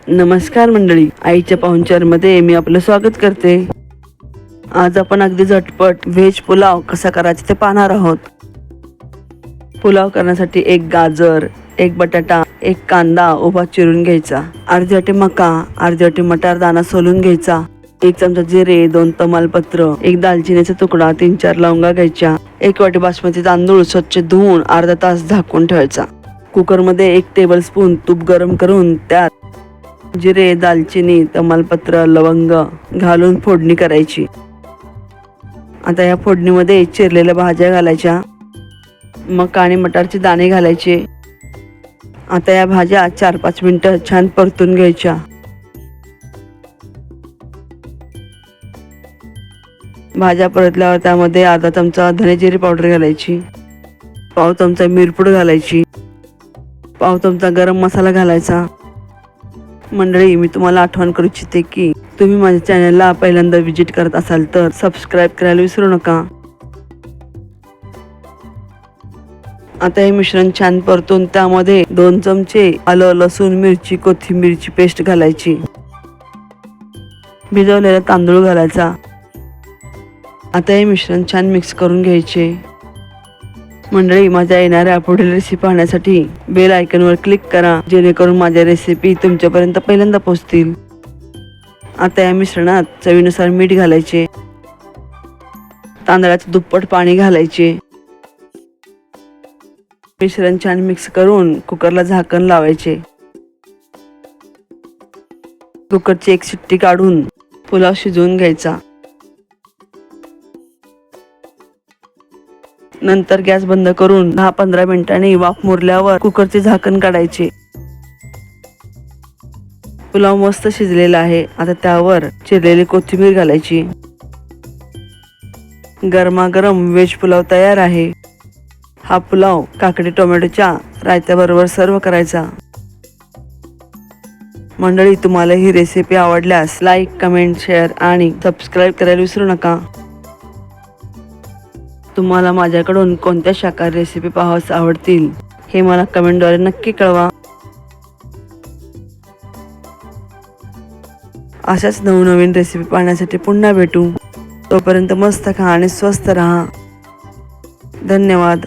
नमस्कार मंडळी, आईच्या पाहुणचारमध्ये मी आपलं स्वागत करते। आज आपण अगदी झटपट व्हेज पुलाव कसा करायचा ते पाहणार आहोत। पुलाव करण्यासाठी एक गाजर, एक बटाटा, एक कांदा उभा चिरून घ्यायचा, अर्धी वाटी मका, अर्धी वाटी मटार दाणा सोलून घ्यायचा, एक चमचा जिरे, 2 तमालपत्र, एक दालचिनीचा तुकडा, 3-4 लवंगा घ्यायच्या, एक वाटी बासमती तांदूळ स्वच्छ धुवून अर्धा तास झाकून ठेवायचा। कुकरमध्ये 1 टेबलस्पून तूप गरम करून त्यात जिरे, दालचिनी, तमालपत्र, लवंग घालून फोडणी करायची। आता या फोडणीमध्ये चिरलेल्या भाज्या घालायच्या, मका आणि मटारचे दाणे घालायचे। आता या भाज्या 4-5 मिनिटं छान परतून घ्यायच्या। भाज्या परतल्यावर त्यामध्ये अर्धा चमचा धने जिरे पावडर घालायची, पाव चमचा मिरपूड घालायची, पाव चमचा गरम मसाला घालायचा। मंडळी, मी तुम्हाला आठवण करू इच्छिते की तुम्ही माझ्या चॅनलला पहिल्यांदा विजिट करत असाल तर सबस्क्राईब करायला विसरू नका। आता हे मिश्रण छान परतून त्यामध्ये 2 चमचे आलं, लसूण, मिरची, कोथिंबीरची पेस्ट घालायची, भिजवलेला तांदूळ घालायचा। आता हे मिश्रण छान मिक्स करून घ्यायचे। मंडळी, माझ्या येणाऱ्या पुढील रेसिपी पाहण्यासाठी बेल आयकॉनवर क्लिक करा, जेणेकरून माझ्या रेसिपी तुमच्यापर्यंत पहिल्यांदा पोहोचतील। आता या मिश्रणात चवीनुसार मीठ घालायचे, तांदळाचे दुप्पट पाणी घालायचे। मिश्रण छान मिक्स करून कुकरला झाकण लावायचे। कुकरची 1 शिट्टी काढून पुलाव शिजवून घ्यायचा। नंतर गॅस बंद करून 10-15 मिनिटांनी वाफ मुरल्यावर कुकरचे झाकण काढायचे। पुलाव मस्त शिजलेला आहे। आता त्यावर चिरलेली कोथिंबीर घालायची। गरमागरम व्हेज पुलाव तयार आहे। हा पुलाव काकडी टोमॅटोच्या रायत्याबरोबर सर्व करायचा। मंडळी, तुम्हाला ही रेसिपी आवडल्यास लाईक, कमेंट, शेअर आणि सबस्क्राईब करायला विसरू नका। तुम्हाला माझ्याकडून कोणत्या शाकाहारी रेसिपी पाहायला आवडतील हे मला कमेंटद्वारे नक्की कळवा। अशाच नवनवीन रेसिपी पाहण्यासाठी पुन्हा भेटू। तोपर्यंत मस्त खा आणि स्वस्थ राहा। धन्यवाद।